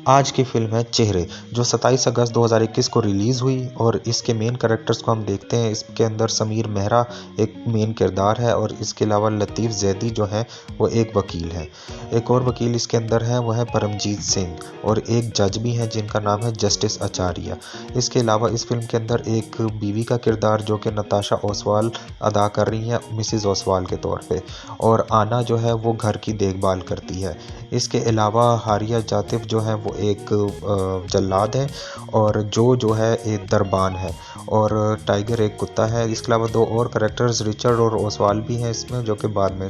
आज की फिल्म है चेहरे, जो 27 अगस्त 2021 को रिलीज़ हुई और इसके मेन कैरेक्टर्स को हम देखते हैं। इसके अंदर समीर मेहरा एक मेन किरदार है और इसके अलावा लतीफ़ ज़ैदी जो है वो एक वकील है। एक और वकील इसके अंदर है, वो है परमजीत सिंह, और एक जज भी हैं जिनका नाम है जस्टिस आचार्य। इसके अलावा इस फिल्म के अंदर एक बीवी का किरदार जो कि नताशा ओसवाल अदा कर रही हैं मिसिज़ ओसवाल के तौर पे, और आना जो है वो घर की देखभाल करती है। इसके अलावा हारिया जातिफ जो है वो एक जल्लाद है, और जो है एक दरबान है, और टाइगर एक कुत्ता है। इसके अलावा दो और करेक्टर्स रिचर्ड और ओसवाल भी हैं इसमें, जो कि बाद में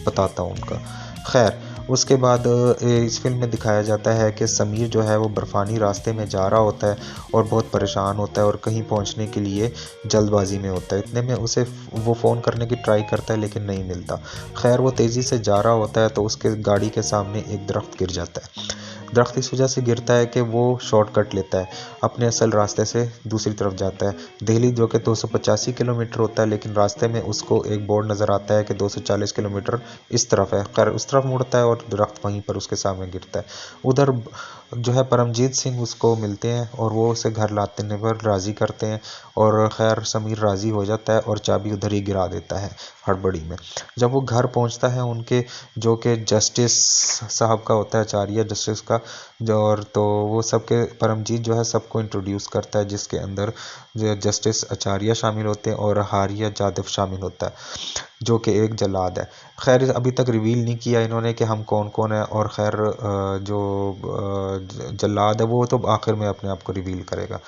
बताता हूँ उनका। खैर, उसके बाद इस फिल्म में दिखाया जाता है कि समीर जो है वो बर्फ़ानी रास्ते में जा रहा होता है और बहुत परेशान होता है और कहीं पहुंचने के लिए जल्दबाजी में होता है। इतने में उसे वो फ़ोन करने की ट्राई करता है लेकिन नहीं मिलता। खैर, वो तेज़ी से जा रहा होता है तो उसके गाड़ी के सामने एक दरख्त गिर जाता है। दरख्त इस वजह से गिरता है कि वो शॉर्टकट लेता है, अपने असल रास्ते से दूसरी तरफ जाता है। दिल्ली जो कि 285 किलोमीटर होता है, लेकिन रास्ते में उसको एक बोर्ड नज़र आता है कि 240 किलोमीटर इस तरफ है। खैर, उस तरफ मुड़ता है और दरख्त वहीं पर उसके सामने गिरता है। उधर जो है परमजीत सिंह उसको मिलते हैं और वो उसे घर लाने पर राज़ी करते हैं, और खैर समीर राज़ी हो जाता है और चाबी उधर ही गिरा देता है हड़बड़ी में। जब वो घर पहुंचता है उनके, जो कि जस्टिस साहब का होता है, आचार्य जस्टिस का, जो और तो वो सबके परमजीत जो है सबको इंट्रोड्यूस करता है, जिसके अंदर जो जस्टिस आचार्य शामिल होते हैं और हारिया जादव शामिल होता है, जो कि एक जल्लाद है। खैर, अभी तक रिवील नहीं किया इन्होंने कि हम कौन कौन है, और खैर जो जल्लाद है वो तो आखिर में अपने आप को रिवील करेगा।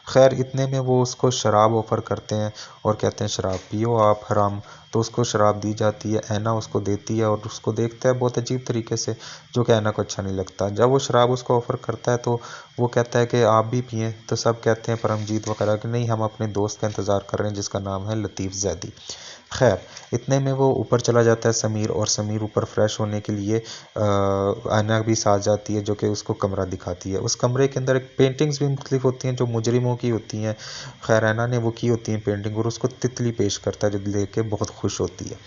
खैर, इतने में वो उसको शराब ऑफ़र करते हैं और कहते हैं शराब पियो आप हराम। तो उसको शराब दी जाती है, ऐना उसको देती है और उसको देखता है बहुत अजीब तरीके से, जो कि ऐना को अच्छा नहीं लगता। जब वो शराब उसको ऑफ़र करता है तो वो कहता है कि आप भी पिएं। तो सब कहते हैं परमजीत वगैरह कि नहीं, हम अपने दोस्त का इंतज़ार कर रहे हैं जिसका नाम है लतीफ़ ज़ैदी। खैर, इतने में वो ऊपर चला जाता है समीर, और समीर ऊपर फ्रेश होने के लिए आयना भी साथ जाती है जो कि उसको कमरा दिखाती है। उस कमरे के अंदर एक पेंटिंग्स भी मुख्तलिफ होती हैं जो मुजरिमों की होती हैं। खैर, आयना ने वो की होती हैं पेंटिंग, और उसको तितली पेश करता है जो देख के बहुत खुश होती है।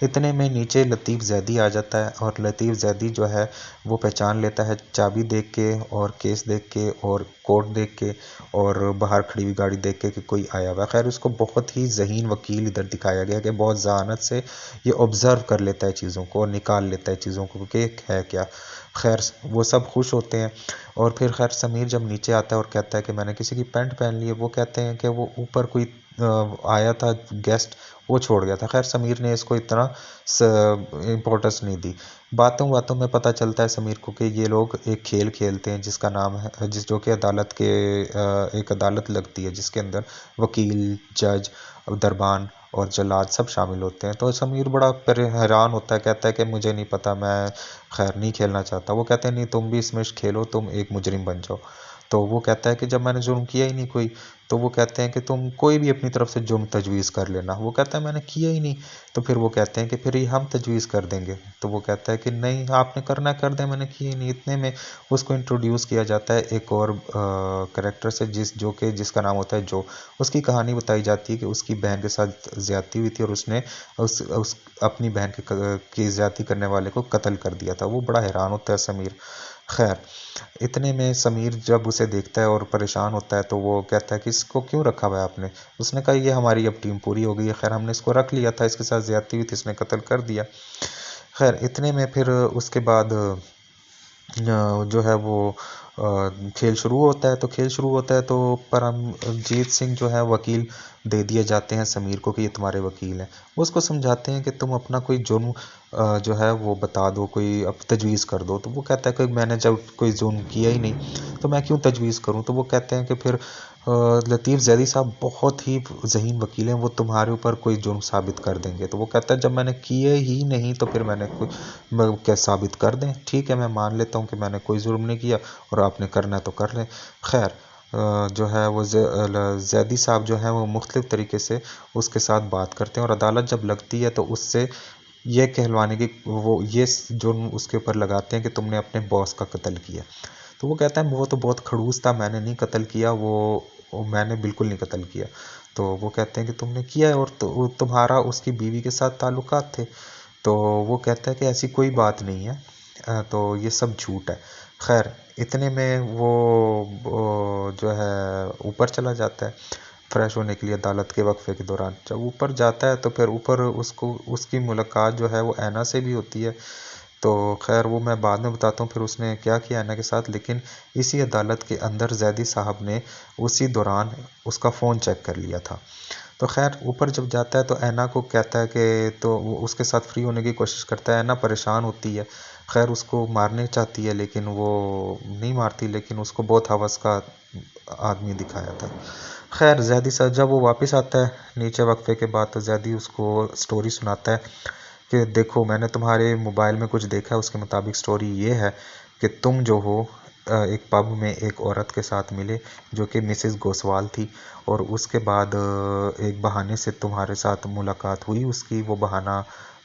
इतने में नीचे लतीफ़ ज़ैदी आ जाता है, और लतीफ़ ज़ैदी जो है वो पहचान लेता है चाबी देख के और केस देख के और कोट देख के और बाहर खड़ी हुई गाड़ी देख के कि कोई आया हुआ है। खैर, उसको बहुत ही ज़हीन वकील इधर दिखाया गया कि बहुत ज़हानत से ये ऑब्ज़र्व कर लेता है चीज़ों को और निकाल लेता है चीज़ों को कि है क्या। खैर, वो सब खुश होते हैं, और फिर खैर समीर जब नीचे आता है और कहता है कि मैंने किसी की पैंट पहन ली है, वो कहते हैं कि वो ऊपर कोई आया था गेस्ट, वो छोड़ गया था। खैर, समीर ने इसको इतना इम्पोर्टेंस नहीं दी। बातों बातों में पता चलता है समीर को कि ये लोग एक खेल खेलते हैं जिसका नाम है, जिस जो कि अदालत के एक अदालत लगती है जिसके अंदर वकील, जज, दरबान और जल्लाद सब शामिल होते हैं। तो समीर बड़ा हैरान होता है, कहता है कि मुझे नहीं पता, मैं खैर नहीं खेलना चाहता। वो कहते हैं नहीं, तुम भी इसमें खेलो, तुम एक मुजरिम बन जाओ। तो वो कहता है कि जब मैंने जुर्म किया ही नहीं कोई। तो वो कहते हैं कि तुम कोई भी अपनी तरफ से जुर्म तजवीज़ कर लेना। वो कहता है मैंने किया ही नहीं। तो फिर वो कहते हैं कि फिर ये हम तजवीज़ कर देंगे। तो वो कहता है कि नहीं, आपने करना कर दें, मैंने किया ही नहीं। इतने में उसको इंट्रोड्यूस किया जाता है एक और करेक्टर से, जिसका नाम होता है जो। उसकी कहानी बताई जाती है कि उसकी बहन के साथ ज़्यादती हुई थी और उसने उस अपनी बहन की ज़्यादती करने वाले को कत्ल कर दिया था। वो बड़ा हैरान होता है समीर। खैर, इतने में समीर जब उसे देखता है और परेशान होता है तो वो कहता है कि इसको क्यों रखा हुआ है आपने। उसने कहा ये हमारी अब टीम पूरी हो गई है, खैर हमने इसको रख लिया था, इसके साथ ज्यादती हुई थी, इसने कत्ल कर दिया। खैर, इतने में फिर उसके बाद जो है वो खेल शुरू होता है। तो खेल शुरू होता है तो परमजीत सिंह जो है वकील दे दिए जाते हैं समीर को कि ये तुम्हारे वकील हैं। वो उसको समझाते हैं कि तुम अपना कोई जुर्म जो है वो बता दो, कोई अब तजवीज़ कर दो। तो वो कहता है कि मैंने जब कोई जुर्म किया ही नहीं तो मैं क्यों तजवीज़ करूं। तो वो कहते हैं कि फिर लतीफ़ ज़ैदी साहब बहुत ही ज़हीन वकील हैं, वो तुम्हारे ऊपर कोई जुर्म साबित कर देंगे। तो वो कहता है जब मैंने किए ही नहीं तो फिर मैंने क्या साबित कर दें। ठीक है, मैं मान लेता हूँ कि मैंने कोई जुर्म नहीं किया और आपने करना है तो कर लें। खैर, जो है वो ज़ैदी साहब जो हैं वो मुख्तलिफ़ तरीके से उसके साथ बात करते हैं, और अदालत जब लगती है तो उससे ये कहलवाने की वो ये जुर्म उसके ऊपर लगाते हैं कि तुमने अपने बॉस का कत्ल किया। तो वो कहता है वो तो बहुत खड़ूस था, मैंने नहीं कत्ल किया, वो मैंने बिल्कुल नहीं कत्ल किया। तो वो कहते हैं कि तुमने किया है, और तुम्हारा उसकी बीवी के साथ ताल्लुकात थे। तो वो कहता है कि ऐसी कोई बात नहीं है, तो ये सब झूठ है। खैर इतने में वो जो है ऊपर चला जाता है फ्रेश होने के लिए अदालत के वक्फे के दौरान। जब ऊपर जाता है तो फिर ऊपर उसको उसकी मुलाकात जो है वो ऐना से भी होती है। तो खैर वो मैं बाद में बताता हूँ फिर उसने क्या किया ऐना के साथ। लेकिन इसी अदालत के अंदर जैदी साहब ने उसी दौरान उसका फ़ोन चेक कर लिया था। तो खैर ऊपर जब जाता है तो ऐना को कहता है कि तो वो उसके साथ फ्री होने की कोशिश करता है। ऐना परेशान होती है, खैर उसको मारने चाहती है लेकिन वो नहीं मारती, लेकिन उसको बहुत हवस का आदमी दिखाया था। खैर जैदी साहब जब वो वापस आता है नीचे वक्फे के बाद तो जैदी उसको स्टोरी सुनाता है कि देखो मैंने तुम्हारे मोबाइल में कुछ देखा है, उसके मुताबिक स्टोरी ये है कि तुम जो हो एक पब में एक औरत के साथ मिले जो कि मिसेस गोसवाल थी, और उसके बाद एक बहाने से तुम्हारे साथ मुलाकात हुई उसकी। वो बहाना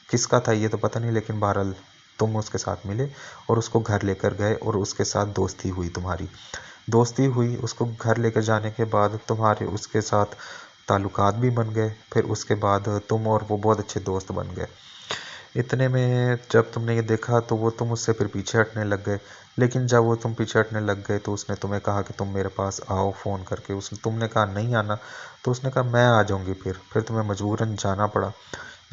किसका था ये तो पता नहीं, लेकिन बहरहाल तुम उसके साथ मिले और उसको घर लेकर गए और उसके साथ दोस्ती हुई, तुम्हारी दोस्ती हुई। उसको घर लेकर जाने के बाद तुम्हारे उसके साथ ताल्लुकात भी बन गए, फिर उसके बाद तुम और वो बहुत अच्छे दोस्त बन गए। इतने में जब तुमने ये देखा तो वो तुम उससे फिर पीछे हटने लग गए। लेकिन जब वो तुम पीछे हटने लग गए तो उसने तुम्हें कहा कि तुम मेरे पास आओ फ़ोन करके। उसने तुमने कहा नहीं आना, तो उसने कहा मैं आ जाऊंगी। फिर तुम्हें मजबूरन जाना पड़ा।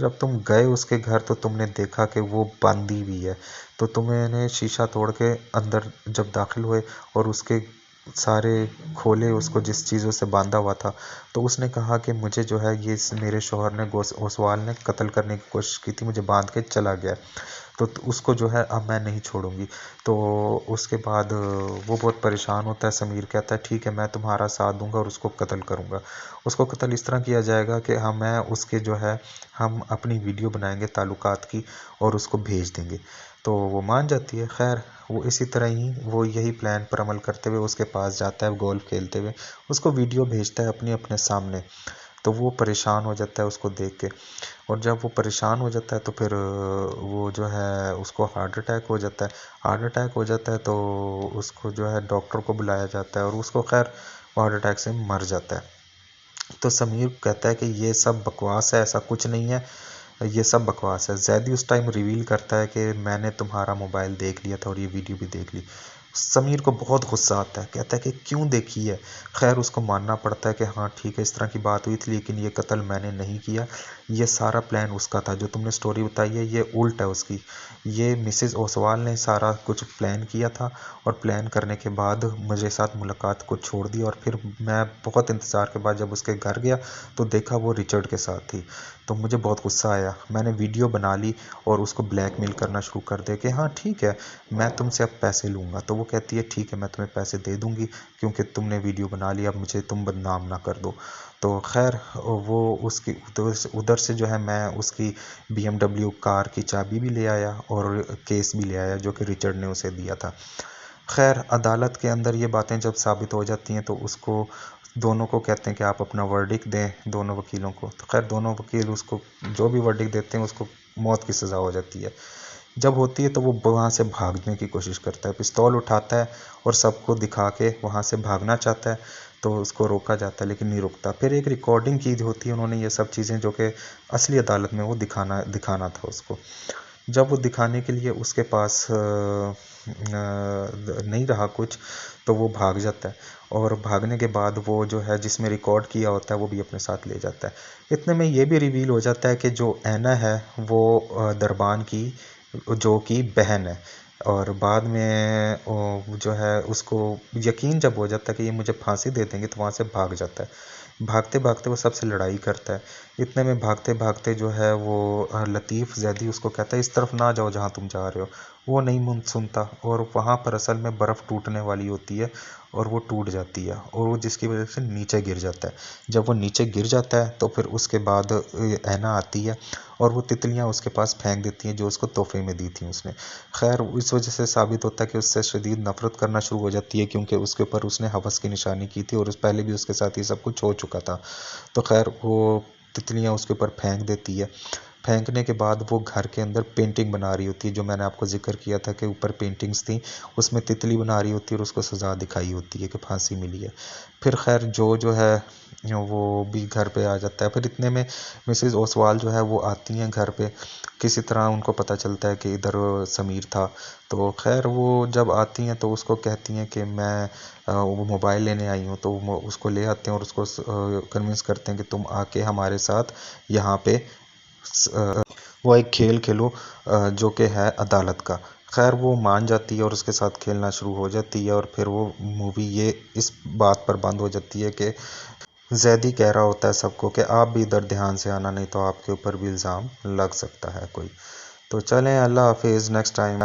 जब तुम गए उसके घर तो तुमने देखा कि वो बंदी भी है। तो तुमने शीशा तोड़ के अंदर जब दाखिल हुए और उसके सारे खोले, उसको जिस चीज़ों से बांधा हुआ था, तो उसने कहा कि मुझे जो है ये मेरे शोहर ने ओसवाल ने कत्ल करने की कोशिश की थी, मुझे बांध के चला गया। तो उसको जो है अब मैं नहीं छोड़ूंगी। तो उसके बाद वो बहुत परेशान होता है। समीर कहता है ठीक है मैं तुम्हारा साथ दूंगा और उसको कत्ल करूंगा। उसको कत्ल इस तरह किया जाएगा कि मैं उसके जो है हम अपनी वीडियो बनाएंगे ताल्लुकात की और उसको भेज देंगे। तो वो मान जाती है। खैर वो इसी तरह ही वो यही प्लान पर अमल करते हुए उसके पास जाता है गोल्फ खेलते हुए, उसको वीडियो भेजता है अपने अपने सामने। तो वो परेशान हो जाता है उसको देख के, और जब वो परेशान हो जाता है तो फिर वो जो है उसको हार्ट अटैक हो जाता है। हार्ट अटैक हो जाता है तो उसको जो है डॉक्टर को बुलाया जाता है और उसको खैर हार्ट अटैक से मर जाता है। तो समीर कहता है कि ये सब बकवास है, ऐसा कुछ नहीं है, ये सब बकवास है। जैदी उस टाइम रिवील करता है कि मैंने तुम्हारा मोबाइल देख लिया था और ये वीडियो भी देख ली। समीर को बहुत गुस्सा आता है, कहता है कि क्यों देखी है। खैर उसको मानना पड़ता है कि हाँ ठीक है इस तरह की बात हुई थी, लेकिन ये कत्ल मैंने नहीं किया, ये सारा प्लान उसका था। जो तुमने स्टोरी बताई है ये उल्ट है उसकी। ये मिसेस ओसवाल ने सारा कुछ प्लान किया था और प्लान करने के बाद मुझे साथ मुलाकात को छोड़ दी, और फिर मैं बहुत इंतज़ार के बाद जब उसके घर गया तो देखा वो रिचर्ड के साथ थी। तो मुझे बहुत गुस्सा आया, मैंने वीडियो बना ली और उसको ब्लैकमेल करना शुरू कर दे कि हाँ ठीक है मैं तुमसे अब पैसे लूँगा। तो वो कहती है ठीक है मैं तुम्हें पैसे दे दूँगी क्योंकि तुमने वीडियो बना लिया, अब मुझे तुम बदनाम ना कर दो। तो खैर वो उसकी उधर से जो है मैं उसकी BMW कार की चाबी भी ले आया और केस भी ले आया जो कि रिचर्ड ने उसे दिया था। खैर अदालत के अंदर ये बातें जब साबित हो जाती हैं तो उसको दोनों को कहते हैं कि आप अपना वर्डिक्ट दें दोनों वकीलों को। तो खैर दोनों वकील उसको जो भी वर्डिक्ट देते हैं उसको मौत की सज़ा हो जाती है। जब होती है तो वो वहाँ से भागने की कोशिश करता है, पिस्तौल उठाता है और सबको दिखा के वहाँ से भागना चाहता है। तो उसको रोका जाता है लेकिन नहीं रुकता। फिर एक रिकॉर्डिंग की होती है उन्होंने ये सब चीज़ें जो कि असली अदालत में वो दिखाना दिखाना था उसको। जब वो दिखाने के लिए उसके पास नहीं रहा कुछ तो वो भाग जाता है, और भागने के बाद वो जो है जिसमें रिकॉर्ड किया होता है वो भी अपने साथ ले जाता है। इतने में ये भी रिवील हो जाता है कि जो ऐना है वो दरबान की जो कि बहन है। और बाद में जो है उसको यकीन जब हो जाता है कि ये मुझे फांसी दे देंगे तो वहाँ से भाग जाता है। भागते भागते वो सबसे लड़ाई करता है। इतने में भागते भागते जो है वो लतीफ़ जैदी उसको कहता है इस तरफ ना जाओ जहाँ तुम जा रहे हो। वो नहीं मुन सुनता, और वहाँ पर असल में बर्फ़ टूटने वाली होती है और वो टूट जाती है और वो जिसकी वजह से नीचे गिर जाता है। जब वो नीचे गिर जाता है तो फिर उसके बाद ऐना आती है और वो तितलियाँ उसके पास फेंक देती हैं जो उसको तोहफे में दी थी उसने। खैर इस वजह से साबित होता है कि उससे शदीद नफरत करना शुरू हो जाती है क्योंकि उसके ऊपर उसने हवस की निशानी की थी और उस पहले भी उसके साथ ये सब कुछ हो चुका था। तो खैर वो तितलियाँ उसके ऊपर फेंक देती है। फेंकने के बाद वो घर के अंदर पेंटिंग बना रही होती है, जो मैंने आपको जिक्र किया था कि ऊपर पेंटिंग्स थी, उसमें तितली बना रही होती है और उसको सज़ा दिखाई होती है कि फांसी मिली है। फिर खैर जो है वो भी घर पे आ जाता है। फिर इतने में मिसेस ओसवाल जो है वो आती हैं घर पे, किसी तरह उनको पता चलता है कि इधर समीर था। तो खैर वो जब आती हैं तो उसको कहती हैं कि मैं वो मोबाइल लेने आई हूँ, तो वो उसको ले आते हैं और उसको कन्विंस करते हैं कि तुम आके हमारे साथ यहाँ पे वो एक खेल खेलो जो कि है अदालत का। खैर वो मान जाती है और उसके साथ खेलना शुरू हो जाती है, और फिर वो मूवी ये इस बात पर बंद हो जाती है कि जैदी कह रहा होता है सबको कि आप भी इधर ध्यान से आना, नहीं तो आपके ऊपर भी इल्ज़ाम लग सकता है कोई। तो चलें, अल्लाह हाफिज़, नेक्स्ट टाइम।